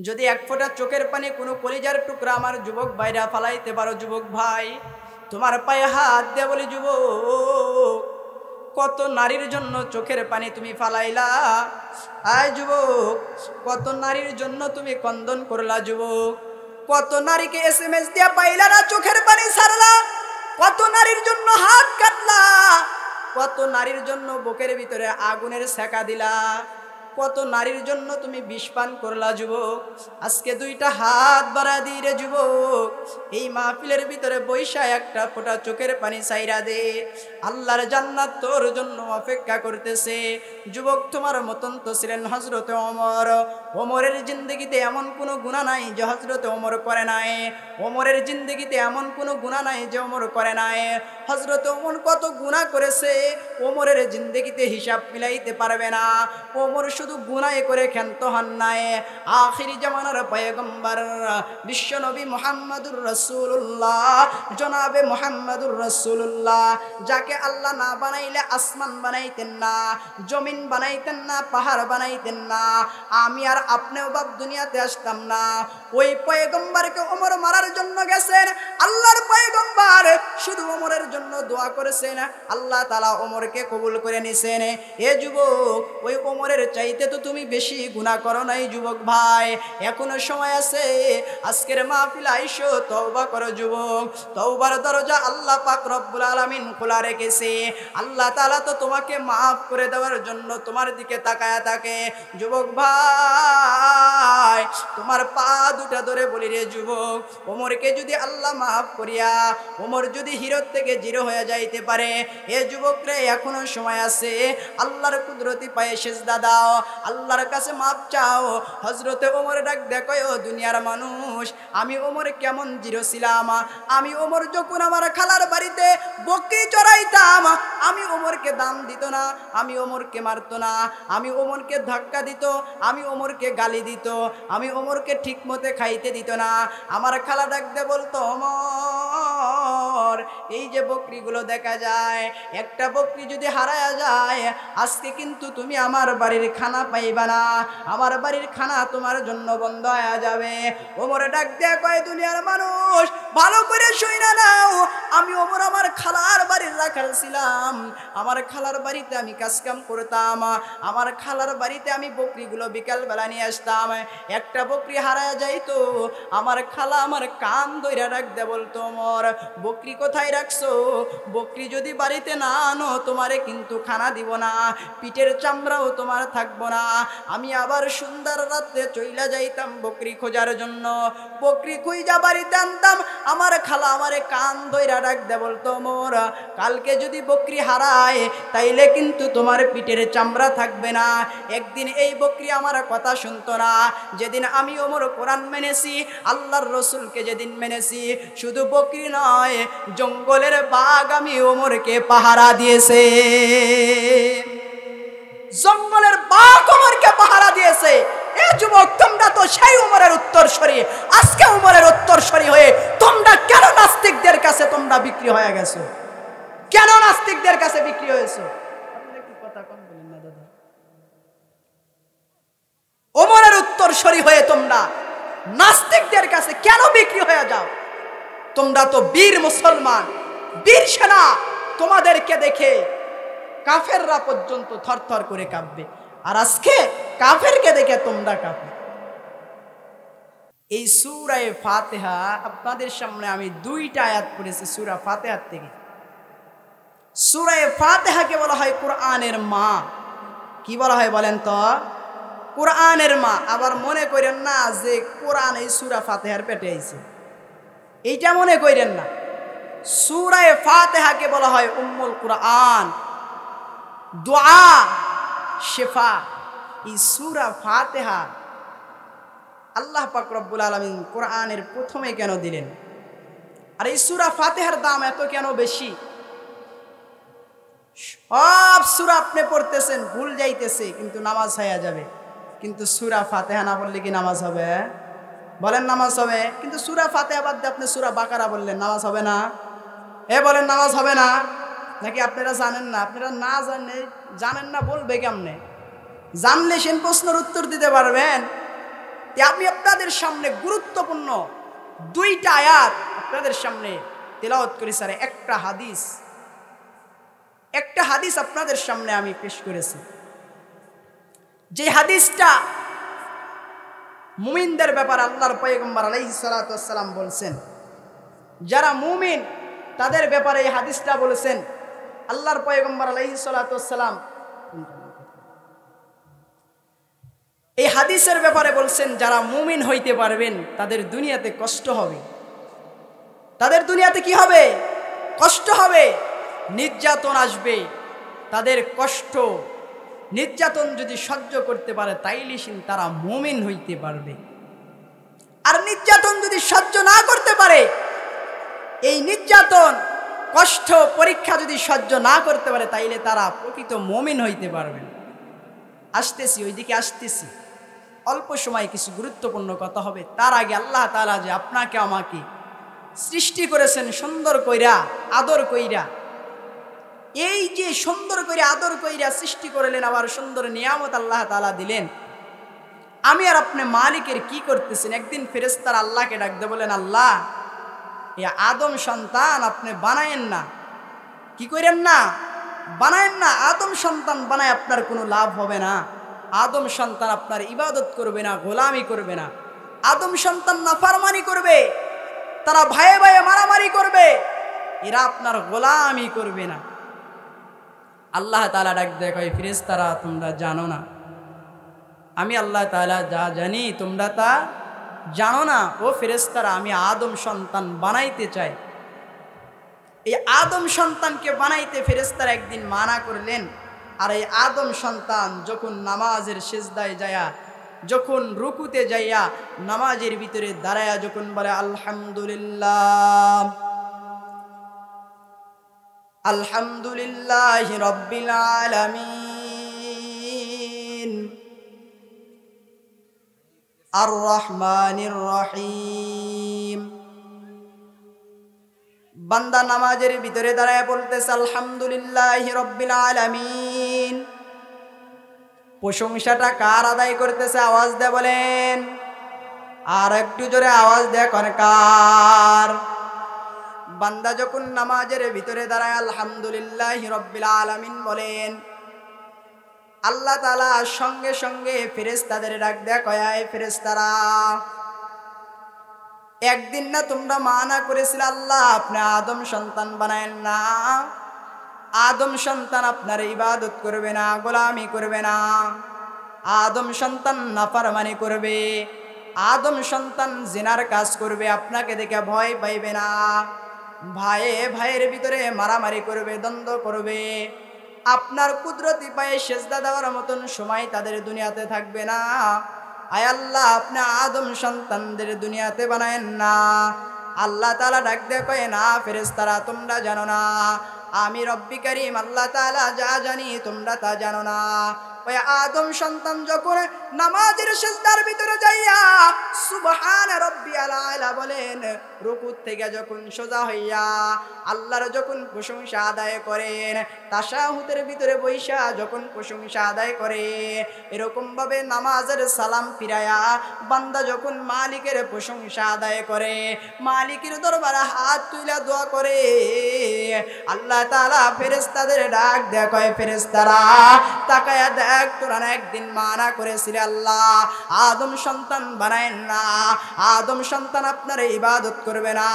যদি এক ফোঁটা চোখের পানি কোনো কলিজার টুকরা আমার যুবক ভাইরা ফালাইতে পারো, যুবক ভাই তোমার পায়ে হাত দিয়ে বলি, যুবক কত নারীর জন্য চোখের পানি তুমি ফালাইলা। আয় যুবক, কত নারীর জন্য তুমি কন্দন করলা। যুবক, কত নারীকে SMS দিয়া পাইলা না, চোখের পানি ছাড়লা। কত নারীর জন্য হাত কাটলা, কত নারীর জন্য বুকের ভিতরে আগুনের সেকা দিলা, কত নারীর জন্য তুমি বিষ পান করলা। যুবক, আজকে দুইটা হাত বাড়া দিয়ে রে যুবক, এই মাহফিলের ভিতরে বৈশা একটা ফোঁটা চোখের পানি চাইরা দে, আল্লাহর জান্নাত তোর জন্য অপেক্ষা করতেছে। যুবক, তোমার মতন তো ছিলেন হযরতে ওমর। ওমরের জিন্দগিতে এমন কোনো গুনাহ নাই যে হযরতে ওমর করে নাই। ওমরের জিন্দগিতে এমন কোনো গুনাহ নাই যে ওমর করে নাই। হযরতে ওমর কত গুনাহ করেছে, ওমরের জিন্দগিতে হিসাব মিলাইতে পারবে না। ওমর শুধু গুনাহে করে ক্ষান্ত হন নাই। আখিরি জামানার পয়গম্বর বিশ্বনবী মুহাম্মদুর রাসূলুল্লাহ, জনাবে মুহাম্মদুর রাসূলুল্লাহ, যাকে আল্লাহ না বানাইলে আসমান বানাইতেন না, জমিন বানাইতেন না, পাহাড় বানাইতেন না, আমি আর আপনিও বাপ দুনিয়াতে আসতাম না। ওই পয়গম্বরকে ওমর মারার জন্য গেছেন। আল্লাহর পয়গম্বর শুধু ওমরের জন্য দোয়া করেছেন, আল্লাহ তাআলা ওমরকে কবুল করে নিছেন। এ যুবক, ওই ওমরের চাইতে তো তুমি বেশি গুনাহ করো নাই। যুবক ভাই, এখনো সময় আছে, আজকের মাহফিল আইসো, তওবা করো। যুবক, তওবার দরজা আল্লাহ পাক রব্বুল আলামিন খোলা রেখেছে। আল্লাহ তাআলা তো তোমাকে মাফ করে দেওয়ার জন্য তোমার দিকে তাকায়া থাকে। যুবক ভাই, তোমার পা দুটা ধরে বলি রে যুবক, ওমরকে যদি আল্লাহ মাফ করিয়া ওমর যদি হিরো থেকে জিরো হয়ে যাইতে পারে, এ যুবক রে এখনো সময় আছে, আল্লাহর কুদরতি পায়ে সিজদা দাও, আল্লাহর কাছে মাপ চাও। হযরতে ওমর ডাক দেখো, ও দুনিয়ার মানুষ, আমি ওমর কেমন জিরো ছিলাম। আমি ওমর যখন আমার খালার বাড়িতে বকরি চড়াইতাম, আমি ওমরকে দাম দিত না, আমি ওমরকে মারতো না, আমি ওমরকে ধাক্কা দিত, আমি ওমরকে গালি দিত, আমি ওমরকে ঠিক মতে খাইতে দিত না। আমার খালা ডাক দে বলতো, ওমর এই যে বকরিগুলো দেখা যায়, একটা বকরি যদি হারায়া যায়, আজকে কিন্তু তুমি আমার বাড়ির খানা পাইবা না, আমার বাড়ির খানা তোমার জন্য বন্ধ হয়ে যাবে। ওমর ডাক দিয়ে কয়, দুনিয়ার মানুষ ভালো করে শুইনা নাও, আমি ওমর আমার খালার বাড়ির রাখাল ছিলাম, আমার খালার বাড়িতে আমি কাজ কাম করতাম, আমার খালার বাড়িতে আমি বকরিগুলো বিকাল বেলা নিয়ে আসতাম। একটা বকরি হারায়া যাইতো, আমার খালা আমার কান ধইরা ডাক দিয়ে বলতো, ওমর বকরি কোথায় রাখছো? বকরি যদি বাড়িতে না আনো তোমারে কিন্তু খানা দিব না, পিঠের চামড়াও তোমার থাকবো না। আমি আবার সুন্দর রাতে চইলা যাইতাম বকরি খোঁজার জন্য, বকরি খুঁজা বাড়িতে আনতাম। আমার খালা আমারে কান ধইরা ডাক দে বলতো, ওমর কালকে যদি বকরি হারায় তাইলে কিন্তু তোমার পিঠের চামড়া থাকবে না। একদিন এই বকরি আমার কথা শুনতো না। যেদিন আমি ওমর কোরআন মেনেছি, আল্লাহর রসুলকে যেদিন মেনেছি, শুধু বকরি নয়, জঙ্গলের বাঘ আমি ওমরকে পাহারা দিয়েছে, জঙ্গলের বাঘ ওমরকে পাহারা দিয়েছে। এ যুবক, তোমরা তো সেই ওমরের উত্তরসূরি, আজকে ওমরের উত্তরসূরি হয়ে তোমরা কেন নাস্তিকদের কাছে তোমরা বিক্রি হয়ে গেছো? কেন নাস্তিকদের কাছে বিক্রি হয়েছো? আপনারা কি কথা কম বলেন না দাদা? ওমরের উত্তরসূরি হয়ে তোমরা নাস্তিকদের কাছে কেন বিক্রি হয়ে যাও? তোমরা তো বীর মুসলমান, বীর সেনা, তোমাদেরকে দেখে কাফেররা পর্যন্ত থরথর করে কাঁপবে, আর আজকে কাফেরকে দেখে তোমরা কাঁপবে। এই সূরা ফাতিহা আপনাদের সামনে আমি দুইটা আয়াত পড়েছি সূরা ফাতিহার থেকে। সূরা ফাতিহাকে বলা হয় কোরআনের মা। কি বলা হয় বলেন তো? কোরআনের মা। আবার মনে করেন না যে কোরআন এই সূরা ফাতিহার পেটে আইছে, এইটা মনে করেন না। সূরা ফাতিহাকে বলা হয় উম্মুল কোরআন, দোয়া, শিফা। এই সূরা ফাতিহা আল্লাহ পাক রব্বুল আলামিন কোরআনের প্রথমে কেন দিলেন? আর এই সূরা ফাতিহার দাম এত কেন বেশি? সব সূরা আপনি পড়তেছেন, ভুল যাইতেছে, কিন্তু নামাজ হয়ে যাবে। কিন্তু সূরা ফাতিহা না পড়লে কি নামাজ হবে? বলেন নামাজ হবে। কিন্তু সূরা ফাতিহা বাদ দিয়ে আপনি সূরা বাকারা বললেন, নামাজ হবে না? বলেন নামাজ হবে না? নাকি আপনারা জানেন না? আপনারা না জানেন না বলবে কেমনে? জানলে সেন প্রশ্নের উত্তর দিতে পারবেন। আমি আপনাদের সামনে গুরুত্বপূর্ণ দুইটা আয়াত আপনাদের সামনে তেলাওয়াত করি স্যার। একটা হাদিস আপনাদের সামনে আমি পেশ করেছি, যে হাদিসটা মুমিনদের ব্যাপারে আল্লাহর পয়গম্বর আলাইহিস সালাতু ওয়াস সালাম বলছেন। যারা মুমিন তাদের ব্যাপারে এই হাদিসটা বলেছেন আল্লাহর পয়গম্বর আলাইহিস সালাতু ওয়াস সালাম। এই হাদিসের ব্যাপারে বলছেন যারা মুমিন হইতে পারবেন তাদের দুনিয়াতে কষ্ট হবে। তাদের দুনিয়াতে কি হবে? কষ্ট হবে, নির্যাতন আসবে। তাদের কষ্ট নির্যাতন যদি সহ্য করতে পারে তাইলে তারা মুমিন হইতে পারবে। আর নির্যাতন যদি সহ্য না করতে পারে, এই নির্যাতন কষ্ট পরীক্ষা যদি সহ্য না করতে পারে, তাইলে তারা প্রকৃত মুমিন হইতে পারবে। আসতেছি, ওইদিকে আসতেছি। অল্প সময় কিছু গুরুত্বপূর্ণ কথা হবে। তার আগে আল্লাহ তাআলা যে আপনাকে আমাকে সৃষ্টি করেছেন সুন্দর কইরা, আদর কইরা, এই যে সুন্দর করে আদর কইরা সৃষ্টি করলেন, আবার সুন্দর নিয়ামত আল্লাহ তাআলা দিলেন, আমি আর আপনি মালিকের কি করতেছেন? একদিন ফেরেশতারা আল্লাহকে ডাকতে বলেন, আল্লাহ এই আদম সন্তান আপনি বানায়েন না। কি করেন না? বানায়েন না। আদম সন্তান বানায় আপনার কোনো লাভ হবে না। আদম সন্তান আপনার ইবাদত করবে না, গোলামি করবে না। আদম সন্তান নাফরমানি করবে, তারা ভাইয়ে ভাইয়ে মারামারি করবে, এরা আপনার গোলামি করবে না। আল্লাহ তাআলা ডাক দেয়, কয় ফেরেশতারা তোমরা জানো না, আমি আল্লাহ তাআলা যা জানি তোমরা তা জানো না। ও ফেরেশতারা, আমি আদম সন্তান বানাইতে চাই। এই আদম সন্তানকে বানাইতে ফেরেশতারা একদিন মানা করলেন। আর এই আদম সন্তান যখন নামাজের সিজদায় যায়া, যখন রুকুতে যাইয়া, নামাজের ভিতরে দাঁড়ায়া যখন বলে আলহামদুলিল্লাহ আলহামদুলিল্লাহি রাব্বিল আলামিন আর রহমানির রহিম, বান্দা নামাজের ভিতরে দাঁড়ায় বলতেছে আলহামদুলিল্লাহি রাব্বিল আলামিন। প্রশংসাটা কার আদায় করতেছে? আওয়াজ দিয়ে বলেন, আর একটু জোরে আওয়াজ দিয়ে কোন কার? বান্দা যখন নামাজের ভিতরে দাঁড়ায় আলহামদুলিল্লাহি রাব্বিল আলামিন বলেন, আল্লাহ তাআলা সঙ্গে সঙ্গে ফেরেশতাদের ডাক দেয়া, কয় আয় ফেরেশতারা, একদিন না তোমরা মানা করেছিলে আল্লাহ আপনি আদম সন্তান বানায়েন না, আদম সন্তান আপনার ইবাদত করবে না, গোলামি করবে না, আদম সন্তান নাফরমানি করবে, আদম সন্তান জিনার কাজ করবে, আপনাকে দেখে ভয় পাইবে না, ভাইয়ে ভাইয়ের ভিতরে মারামারি করবে, দ্বন্দ্ব করবে, আপনার কুদরতি পায়ে সেজদা দেওয়ার মতন সময় তাদের দুনিয়াতে থাকবে না। আয় আল্লাহ, আপনি আদম সন্তানদের দুনিয়াতে বানায়েন না। আল্লাহ তাআলা ডাক দিয়ে কয়, না ফেরেশতারা তোমরা জানো না, আমি রব্বি কারীম আল্লাহ তাআলা যা জানি তোমরা তা জানো না। ওই আদম সন্তান যখন নামাজের সিজদার ভিতরে যাইয়া সুবহান রাব্বিয়াল আলা বলেন, রুকু থেকে যখন সোজা হইয়া আল্লাহর যখন প্রশংসা আদায় করেন, তাশাহুদের ভিতরে বৈশা যখন প্রশংসা আদায় করে, এরকম ভাবে নামাজের সালাম ফিরায়া বান্দা যখন মালিকের প্রশংসা আদায় করে, মালিকের দরবারে হাত তুইলা দোয়া করে, আল্লাহ তাআলা ফেরেশতাদের ডাক দেয়া, কয় ফেরেশতারা তাকায়া দেখ, তোরা একদিন মানা করেছিলে আল্লাহ আদম সন্তান বানায়েন না, আদম সন্তান আপনার ইবাদত করবে না,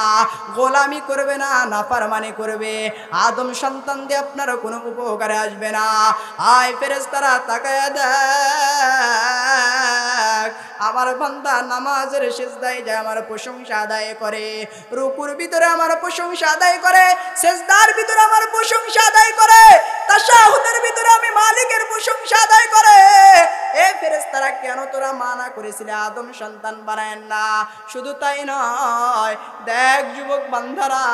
গোলামি করবে না, নাফরমানি করবে, আদম সন্তান দিয়ে আপনার কোনো উপকারে আসবে না। আয় ফেরেশতারা তাকায়া দেখ, আমার বান্দা নামাজের সিজদায় যায় আমার প্রশংসা আদায় করে, রুকুর ভিতরে আমার প্রশংসা আদায় করে, সিজদার ভিতরে আমার প্রশংসা আদায় করে, তাশাহুদের ভিতরে আমি মালিকের প্রশংসা আদায় করে। এ ফেরেশতারা কেন তোরা মানা করেছিলে আদম সন্তান বানায়েন না? শুধু তাই নয়, দেখ যুবক বান্দারা,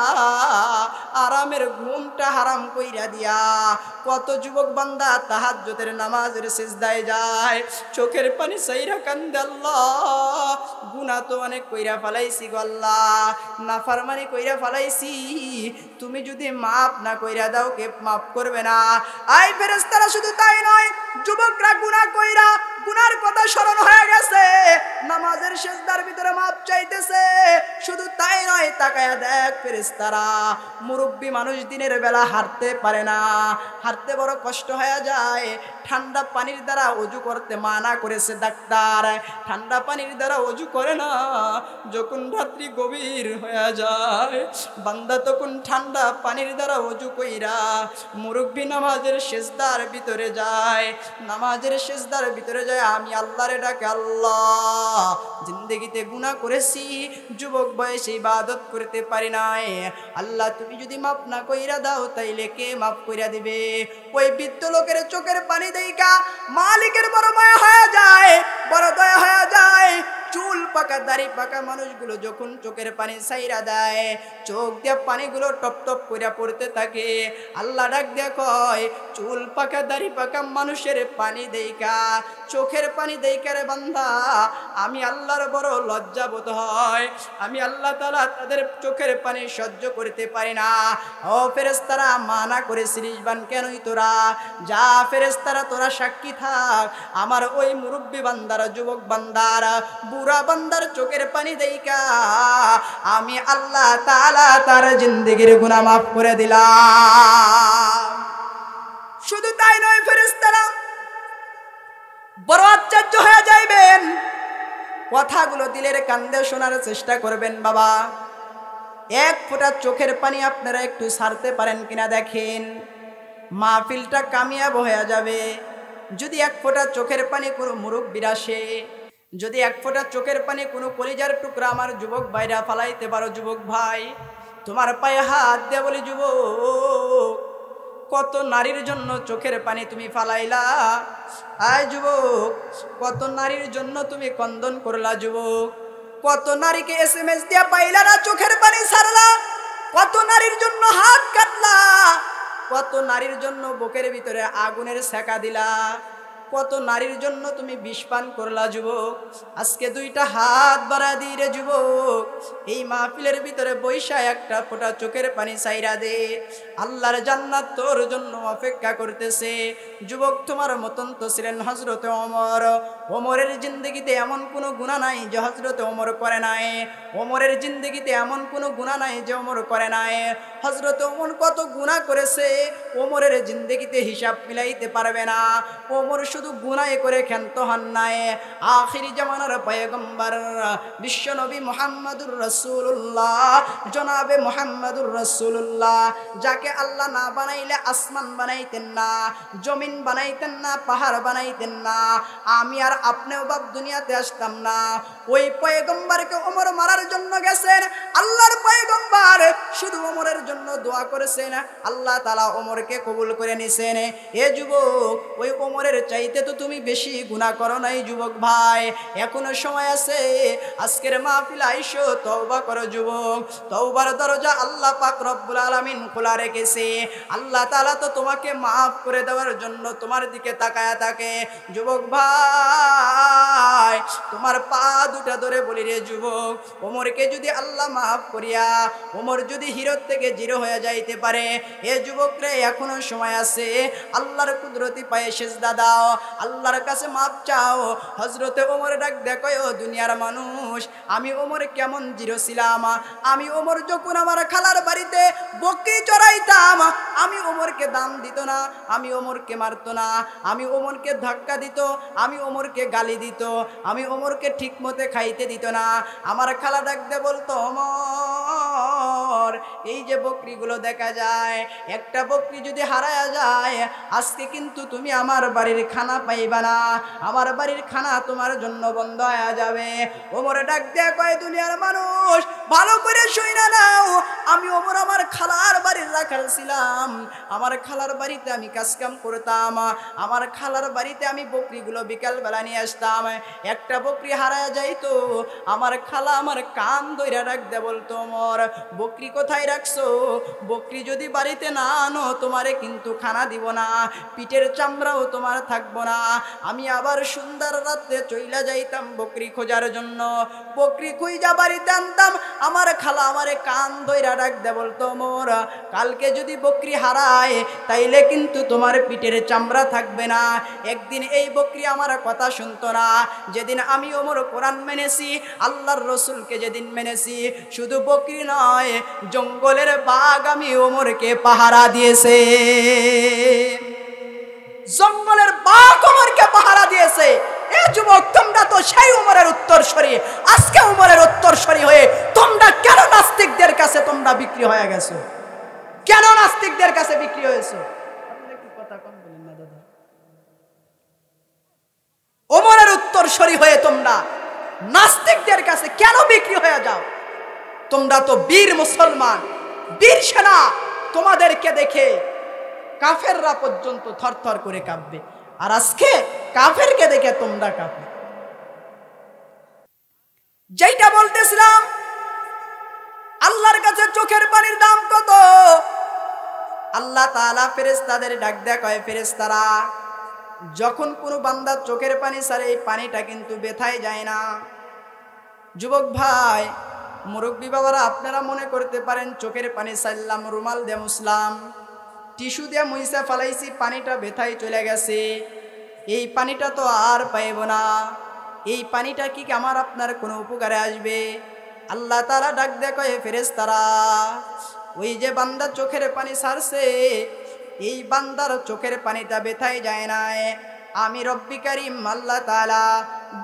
আরামের ঘুমটা হারাম কইরা দিয়া কত যুবক বান্দা তাহাজ্জুদের নামাজের সিজদায় যায়, চোখের পানি সাইরা কান্দে, আল্লাহ গুনাহ তো অনেক কইরা ফেলাইছি গো আল্লাহ, নাফরমানি কইরা ফেলাইছি, তুমি যদি মাফ না কইরা দাও কে মাফ করবে না? আই ফেরেশতারা শুধু তাই নয়, যুবকরা গুনাহ কইরা গুনার কথা স্মরণ হয়ে গেছে, নামাজের সিজদার ভিতরে মাপ চাইতেছে। শুধু তাই নয়, তাকায়া দেখ ফেরেশতারা, মুরব্বী মানুষ দিনের বেলা হাঁটতে পারে না, হাঁটতে বড় কষ্ট হয়ে যায়। ঠান্ডা পানির দ্বারা ওযু করতে মানা করেছে ডাক্তার, ঠান্ডা পানির দ্বারা ওযু করে না। যখন রাত্রি গভীর হয়ে যায়, বান্দা তখন ঠান্ডা পানির দ্বারা ওযু কইরা মুরব্বী নামাজের সিজদার ভিতরে যায়, নামাজের সিজদার ভিতরে যায়। আমি আল্লাহরে ডাকে, আল্লাহ জিন্দেগিতে গুনাহ করেছি, যুবক বয়সে ইবাদত করতে পারি নাই, আল্লাহ তুমি যদি মাফ না কইরা দাও তাইলে কে মাফ কইরা দিবে? ওই বৃদ্ধ লোকের চোখের পানি দেইকা মালিকের বড় মায়া হয়ে যায়, বড় দয়া হয়ে যায়। চুল পাকা দাড়ি পাকা মানুষগুলো যখন চোখের পানি ছাইরা দেয়, চোখ দিয়ে পানিগুলো টপ টপ করে পড়তে থাকে। আল্লাহ ডাক দিয়ে কয়, চুল পাকা দাড়ি পাকা মানুষের পানি দেইকা, চোখের পানি দেইকা রে বান্দা, আমি আল্লাহর বড় লজ্জা বোধ হয়, আমি আল্লাহ তাআলা তাদের চোখের পানি সহ্য করতে পারি না। ও ফেরেশতারা, মানা করেছিলিস বান কেনই তোরা? যা ফেরেশতারা তোরা সাক্ষী থাক, আমার ওই মুরব্বী বান্দার, যুবক বান্দার, বুড়া বান্দার চোখের পানি দেইকা আমি আল্লাহ তাআলা তার জিন্দেগির গুনাহ মাফ করে দিলাম। শুধু তাই নয়, ফেরেশতারা বড় আশ্চর্য হয়ে যাইবেন। কথাগুলো দিলের কান্দে শোনার চেষ্টা করবেন। বাবা, এক ফোঁটা চোখের পানি আপনারা একটু ছাড়তে পারেন কিনা দেখেন, মাহফিলটা কামিয়াব হয়ে যাবে। যদি এক ফোঁটা চোখের পানি কোনো মুরব্বির আসে, যদি এক ফোঁটা চোখের পানি কোনো কলিজার টুকরা আমার যুবক ভাইরা ফালাইতে পারো, যুবক ভাই তোমার পায়ে হাত দিয়ে বলি, যুবক কত নারীর জন্য চোখের পানি তুমি ফালাইলা? আয় যুবক, কত নারীর জন্য তুমি কন্দন করলা? যুবক, কত নারীকে SMS দিয়া পাইলা না চোখের পানি ছাড়লা? কত নারীর জন্য হাত কাটলা? কত নারীর জন্য বুকের ভিতরে আগুনের সেকা দিলা? কত নারীর জন্য তুমি বিষ পান করলা? যুবক, আজকে দুইটা হাত বাড়া দি রে যুবক, এই মাহফিলের ভিতরে বৈশা একটা ফোঁটা চোখের পানি ছাইরা দে, আল্লাহর জান্নাত তোর জন্য অপেক্ষা করতেছে। যুবক, তোমার মতন তো ছিলেন হযরতে ওমর, ওমরের জিন্দেগিতে এমন কোনো গুনাহ নাই যে হযরতে ওমর করে নাই, ওমরের জিন্দেগিতে এমন কোনো গুনাহ নাই যে ওমর করে নাই। হযরতে ওমর কত গুনাহ করেছে, ওমরের জিন্দেগিতে হিসাব মিলাইতে পারবে না। ওমর শুধু গুনাহ করে ক্ষান্ত হন নাই। আখিরি জামানার পয়গম্বর বিশ্বনবী মুহাম্মদুর রাসূলুল্লাহ, জনাবে মুহাম্মদুর রাসূলুল্লাহ, যাকে আল্লাহ না বানাইলে আসমান বানাইতেন না, জমিন বানাইতেন না, পাহাড় বানাইতেন না, আমি আর আপনিও বাপ দুনিয়াতে আসতাম না। ওই পয়গম্বরকে ওমর মারার জন্য গেছেন। আল্লাহর পয়গম্বর শুধু ওমরের জন্য দোয়া করেছেন, আল্লাহ তাআলা ওমরকে কবুল করে নিছেন। এ যুবক, ওই ওমরের চাইতে তো তুমি বেশি গুনাহ করো নাই যুবক ভাই, এখনো সময় আছে। আজকের মাহফিল আইসো, তওবা করো যুবক, তওবার দরজা আল্লাহ পাক রব্বুল আলামিন খোলা রেখেছে। আল্লাহ তাআলা তো তোমাকে মাফ করে দেওয়ার জন্য তোমার দিকে তাকায়া থাকে। যুবক ভাই, তোমার পা দুটা ধরে বলি রে যুবক, ওমরকে যদি আল্লাহ মাফ করিয়া ওমর যদি হিরো থেকে জিরো হয়ে যাইতে পারে, এ যুবক রে এখনো সময় আছে। আল্লাহর কুদরতি পায়ে সিজদা দাও, আল্লাহর কাছে মাপ চাও। হযরতে ওমর ডাক দেখো, ও দুনিয়ার মানুষ, আমি ওমর কেমন জিরো ছিলাম। আমি ওমর যখন আমার খালার বাড়িতে বকরি চড়াইতাম, আমি ওমরকে দাম দিত না, আমি ওমরকে মারত না, আমি ওমরকে ধাক্কা দিত, আমি ওমরকে গালি দিত, আমি ওমরকে ঠিক মতে খাইতে দিত না। আমার খালা ডাক দে বলতো, ওমর এই যে বকরিগুলো দেখা যায়, একটা বকরি যদি হারায়া যায়, আজকে কিন্তু তুমি আমার বাড়ির খানা পাইবা না, আমার বাড়ির খানা তোমার জন্য বন্ধ হয়ে যাবে। ওমরে ডাক দিয়ে কয়, দুনিয়ার মানুষ ভালো করে শুইনা নাও, আমি ওমর আমার খালার বাড়ির রাখাল ছিলাম, আমার খালার বাড়িতে আমি কাজ কাম করতাম, আমার খালার বাড়িতে আমি বকরিগুলো বিকাল বেলা নিয়ে আসতাম। একটা বকরি হারায়া যাইতো, আমার খালা আমার কান ধইরা ডাক দিয়ে বলতো, ওমর বকরি কোথায় রাখছো? বকরি যদি বাড়িতে না আনো তোমারে কিন্তু খানা দিব না, পিঠের চামড়াও তোমার থাকবো না। আমি আবার সুন্দর রাতে চইলা যাইতাম বকরি খোঁজার জন্য, বকরি খুঁজা বাড়িতে আনতাম। আমার খালা আমারে কান ধইরা ডাক দে বলতো ওমর কালকে যদি বকরি হারায় তাইলে কিন্তু তোমার পিঠের চামড়া থাকবে না। একদিন এই বকরি আমার কথা শুনতো না। যেদিন আমি ওমর কোরআন মেনেছি, আল্লাহর রসুলকে যেদিন মেনেছি, শুধু বকরি নয় জঙ্গলের বাঘ আমি ওমরকে পাহারা দিয়েছে। জঙ্গলের বাঘ ওমরকে পাহারা দিয়েছে। এই যুবক তোমরা তো সেই উমরের উত্তরসূরি, আজকে উমরের উত্তরসূরি হয়ে তোমরা কেন নাস্তিকদের কাছে তোমরা বিক্রি হয়ে গেছো? কেন নাস্তিকদের কাছে বিক্রি হয়েছো? ওমরের উত্তরসূরি হয়ে তোমরা নাস্তিকদের কাছে কেন বিক্রি হয়ে যাও? তোমরা তো বীর মুসলমান, বীর সেনা। তোমাদেরকে দেখে কাফেররা পর্যন্ত থরথর করে কাঁপবে, আর আজকে কাফেরকে দেখে তোমরা কাঁপবে। যেটা বলতেছিলাম, আল্লাহর কাছে চোখের পানির দাম কত? আল্লাহ তাআলা ফেরেশতাদের ডাক দেয়া কয়, ফেরেশতারা যখন কোনো বান্দা চোখের পানি ছাড়ে এই পানিটা কিন্তু ব্যথায় যায় না। যুবক ভাই, মুরব্বী বাবারা, আপনারা মনে করতে পারেন চোখের পানি ছাড়লাম, রুমাল দিয়ে মুছলাম, টিস্যু দিয়ে মুইসা ফালাইছি, পানিটা ব্যথায় চলে গেছে, এই পানিটা তো আর পাইব না। এই পানিটা কি আমার আপনার কোনো উপকারে আসবে? আল্লাহ তাআলা ডাক দেয়া কয়, ফেরেশতারা ওই যে বান্দা চোখের পানি ছাড়ছে, এই বান্দার চোখের পানিটা ব্যথায় যায় না। আমি রব্বি কারীম আল্লাহ তাআলা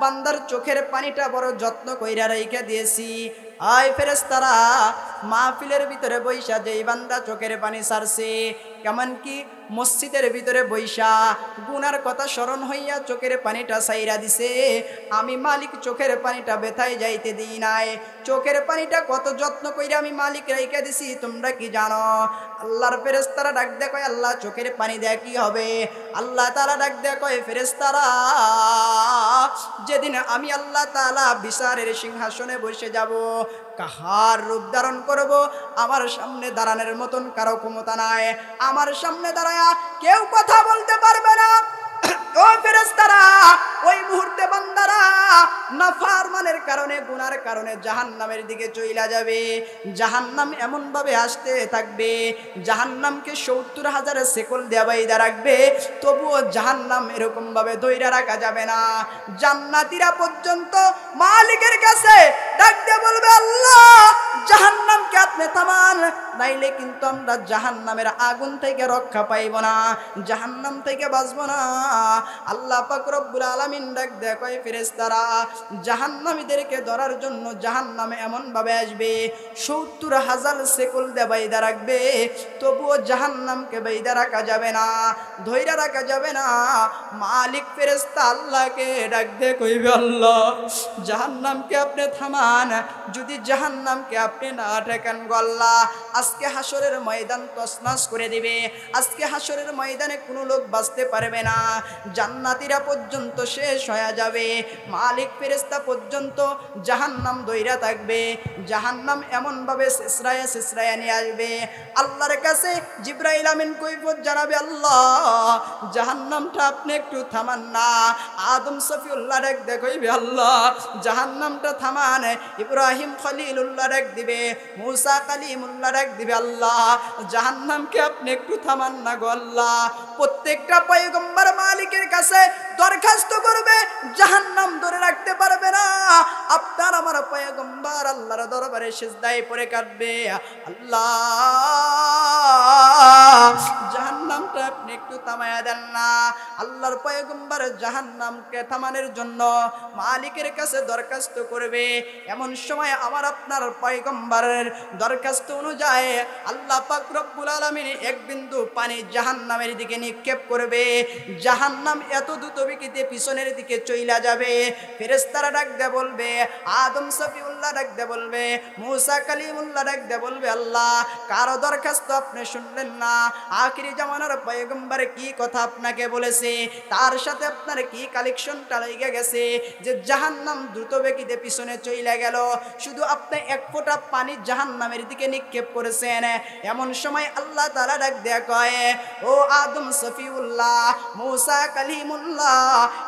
বান্দার চোখের পানিটা বড় যত্ন কইরা রাইখা দিয়েছি। আয় ফেরেশতারা, মাহফিলের ভিতরে বৈশা যেই বান্দা চোখের পানি ছাড়ছে, কেমন কি মসজিদের ভিতরে বৈশা গুনার কথা স্মরণ হইয়া চোখের পানিটা ছাইরা দিছে, আমি মালিক চোখের পানিটা ব্যথায় যাইতে দিই নাই। চোখের পানিটা কত যত্ন কইরা আমি মালিক রাইখা দিছি তোমরা কি জানো? আল্লাহর ফেরেশতারা ডাক দেয়া কয়, আল্লাহ চোখের পানি দেয়া কি হবে? আল্লাহ তাআলা ডাক দেয়া কয়, ফেরেশতারা যেদিন আমি আল্লাহ তাআলা বিচারের সিংহাসনে বসে যাব, কাহার রূপ ধারণ করব, আমার সামনে দাঁড়ানোর মতন কারো ক্ষমতা নাই। আমার সামনে দাঁড়ায়া কেউ কথা বলতে পারবে না। ও ফেরেশতারা, ওই মুহূর্তে বান্দারা নাফরমানের কারণে, গুনার কারণে জাহান্নামের দিকে চইলা যাবে। জাহান্নাম এমন ভাবে আসতে থাকবে, জাহান্নামকে ৭০,০০০ শেকল দেয়া বাইদা রাখবে, তবুও জাহান্নাম এরকম ভাবে ধইরা রাখা যাবে না। জান্নাতীরা পর্যন্ত মালিকের কাছে ডাক দিয়ে বলবে, আল্লাহ জাহান্নামকে আপনি থামান, নাইলে কিন্তু আমরা জাহান্নামের আগুন থেকে রক্ষা পাইব না, জাহান্নাম থেকে বাঁচব না। আল্লাহ পাক রব্বুল আলামিন ডাক দেয়া কয়, ফেরেশতারা জাহান্নামীদেরকে ধরার জন্য জাহান্নামে এমন ভাবে আসবে, ৭০,০০০ শেকল দিয়ে বাইদা রাখবে, তবুও জাহান্নামকে বাইদা রাখা যাবে না, ধইরা রাখা যাবে না। মালিক ফেরেশতা আল্লাহকে ডাক দিয়ে কইবে, আল্লাহ জাহান্নামকে আপনি থামান, যদি জাহান্নামকে আপনি না ঠেকান গো আল্লাহ, আজকে হাসরের ময়দান তছনছ করে দিবে। আজকে হাসরের ময়দানে কোনো লোক বাঁচতে পারবে না, জান্নাতীরা পর্যন্ত শেষ হয়ে যাবে, মালিক ফেরেশতা পর্যন্ত জাহান্নাম দইরা থাকবে। জাহান্নাম এমন ভাবে শেষরায়া নিয়ে আসবে। আল্লাহর কাছে জিবরাইল আমিন কৈফিয়ত জানাবে, আল্লাহ জাহান্নামটা আপনি একটু থামান না। আদম সফিউল্লাহ ডাক দিয়ে কইবে, আল্লাহ জাহান্নামটা থামান। ইব্রাহিম খলিলুল্লাহ ডাক দিবে, মুসা কালিমুল্লাহ ডাক দিবে, আল্লাহ জাহান্নামকে আপনি একটু থামান না গো আল্লাহ। প্রত্যেকটা পয়গম্বর মালিকের কাছে দরখাস্ত করবে, জাহান্নাম ধরে রাখতে পারবে না। আপনার আমার পয়গম্বর আল্লাহর দরবারে সিজদায় পড়ে কাঁদবে, আল্লাহ জাহান্নামটা আপনি একটু থামায়া দেন না। আল্লাহর পয়গম্বর জাহান্নামকে থামানোর জন্য মালিকের কাছে দরখাস্ত করবে। এমন সময় আমার আপনার পয়গম্বরের দরখাস্ত অনুযায়ী আল্লাহ পাক রব্বুল আলামিন এক বিন্দু পানি জাহান্নামের দিকে নিক্ষেপ করবে। জাহান্নাম এত দ্রুত গতিতে পিছনের দিকে চইলা যাবে। ফেরেশতারা ডাক দিয়ে বলবে, আদম সফিউল্লাহ ডাক দিয়ে বলবে, মুসা কালিমুল্লাহ ডাক দিয়ে বলবে, আল্লাহ কারো দরখাস্ত আপনি শুনলেন না। আখিরি জামানার পয়গম্বর পয়গম্বর কি কথা আপনাকে বলেছে, তার সাথে আপনার কি কালেকশনটা লেগে গেছে যে জাহান্নাম দ্রুত বেগিতে পিছনে চলে গেল। শুধু আপনি এক ফোঁটা পানি জাহান্নামের দিকে নিক্ষেপ করেছেন। এমন সময় আল্লাহ তাআলা ডাক দেয়া কয়, ও আদম সফিউল্লাহ, মূসা কালিমুল্লাহ,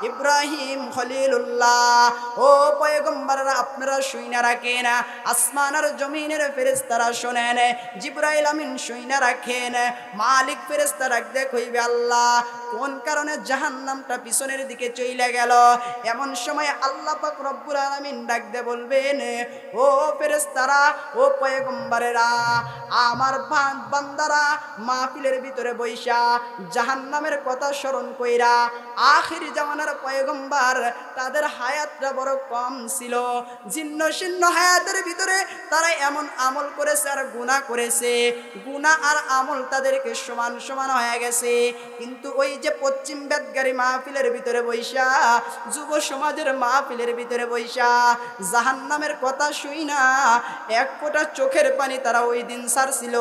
ইব্রাহিম খলিলুল্লাহ, ও পয়গম্বররা আপনারা শুইনা রাখেন, আসমান আর জমিনের ফেরেশতারা শোনেন, জিবরাইল আমিন শুইনা রাখেন। মালিক ফেরেশতা ডাক দেয়া কইবে, আল্লাহ কোন কারণে জাহান্নামটা পিছনের দিকে চলে গেল? এমন সময় আল্লাহ পাক রব্বুল আলামিন ডাক দিয়ে বলবেন, ও ফেরেশতারা, ও পয়গম্বরেরা, আমার বান্দারা মাহফিলের ভিতরে বইসা জাহান্নামের কথা স্মরণ কইরা, আখির জামানার পয়গম্বর তাদের হায়াতটা বড় কম ছিল, জীর্ণ শীর্ণ হায়াতের ভিতরে তারা এমন আমল করেছে আর গুনাহ করেছে, গুনাহ আর আমল তাদেরকে সমান সমান হয়ে গেছে। কিন্তু ওই যে পশ্চিম বেদগারি মাহফিলের ভিতরে বইসা, যুব সমাজের মাহফিলের ভিতরে বইসা জাহান্নামের কথা শুই না এক ফোঁটা চোখের পানি তারা ওই দিন ছাড়ছিল,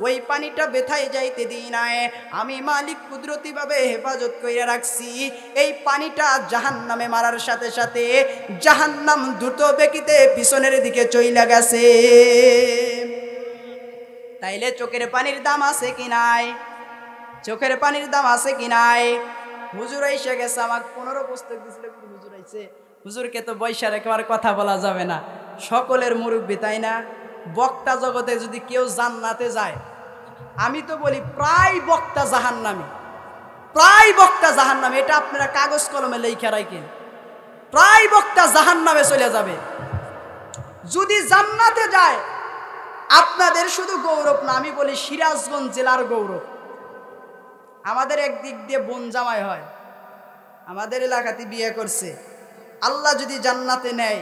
ওই পানিটা বেথায় যাইতে দিই নাই, আমি মালিক কুদরতিভাবে হেফাজত করে রাখছি। এই পানিটা জাহান্নামে মারার সাথে সাথে জাহান্নাম দ্রুত বেগিতে পিছনের দিকে চইলা গেছে। তাইলে চোখের পানির দাম আছে কি নাই? চোখের পানির দাম আছে কি নাই? হুজুর এসে গেছে, আমাকে 15 পুস্তক দিছিল, হুজুর আইছে, হুজুরকে তো বৈশা রেখে আর কথা বলা যাবে না, সকলের মুরব্বী তাই না? বক্তা জগতে যদি কেউ জান্নাতে যায়, আমি তো বলি প্রায় বক্তা জাহান্নামী, প্রায় বক্তা জাহান্নামী, এটা আপনারা কাগজ কলমে লেখা রাখেন, প্রায় বক্তা জাহান্নামে চলে যাবে। যদি জান্নাতে যায় আপনাদের শুধু গৌরব না, আমি বলি সিরাজগঞ্জ জেলার গৌরব। আমাদের একদিক দিয়ে বোন জামাই হয়, আমাদের এলাকাতে বিয়ে করছে, আল্লাহ যদি জান্নাতে নেয়,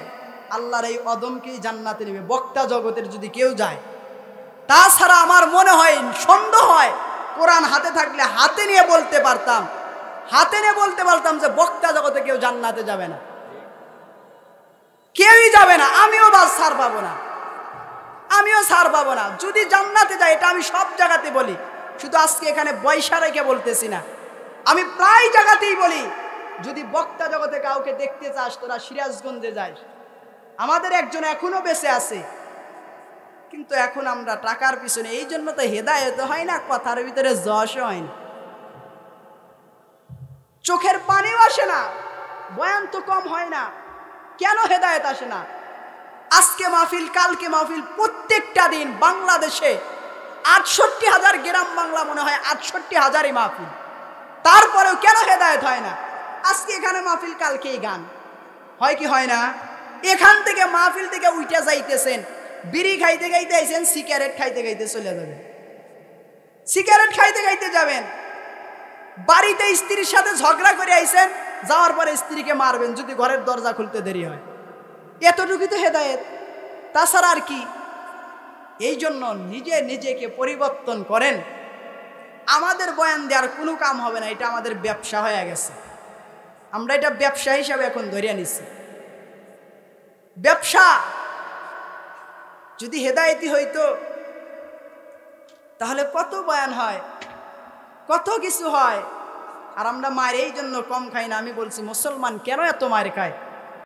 আল্লাহর এই অদমকেই জান্নাতে নেবে বক্তা জগতের যদি কেউ যায়। তাছাড়া আমার মনে হয়, সন্দেহ হয়, কোরআন হাতে থাকলে হাতে নিয়ে বলতে পারতাম, হাতে নিয়ে বলতে পারতাম যে বক্তা জগতে কেউ জান্নাতে যাবে না, কেউই যাবে না। আমিও বাস ছাড় পাবো না, আমিও ছাড় পাবো না যদি জান্নাতে যায়। এটা আমি সব জায়গাতে বলি, শুধু আজকে এখানে বৈশা রেখে বলতেছি না, আমি প্রায় জায়গাতেই বলি, যদি বক্তা জগতে কাউকে দেখতে চাস তোরা সিরাজগঞ্জে যাস। আমাদের একজন এখনো বেঁচে আছে, কিন্তু এখন আমরা টাকার পিছনে, এই জন্য তো হেদায়েত হয় না, কথার ভিতরে যশও হয় না, চোখের পানিও আসে না, বয়ান তো কম হয় না, কেন হেদায়েত আসে না? আজকে মাহফিল, কালকে মাহফিল, প্রত্যেকটা দিন বাংলাদেশে 68,000 গ্রাম বাংলা মনে হয় 68,000ই মাহফিল, তারপরেও কেন হেদায়েত হয় না? আজকে এখানে মাহফিল, কালকেই গান হয় কি হয় না? এখান থেকে মাহফিল থেকে উইটা যাইতেছেন, বিড়ি খাইতে খাইতে আইছেন, সিগারেট খাইতে খাইতে চলে যাবেন, সিগারেট খাইতে খাইতে যাবেন, বাড়িতে স্ত্রীর সাথে ঝগড়া করে আইছেন, যাওয়ার পরে স্ত্রীকে মারবেন যদি ঘরের দরজা খুলতে দেরি হয়। এতটুকুই তো হেদায়েত, তাছাড়া আর কি? এই জন্য নিজে নিজেকে পরিবর্তন করেন। আমাদের বয়ান দেওয়ার কোনো কাম হবে না, এটা আমাদের ব্যবসা হয়ে গেছে, আমরা এটা ব্যবসা হিসাবে এখন ধরিয়ে নিচ্ছি। ব্যবসা যদি হেদায়েতি হইতো তাহলে কত বয়ান হয়, কত কিছু হয়। আর আমরা মায়ের এই জন্য কম খাই না। আমি বলছি মুসলমান কেন এত মায়ের খায়?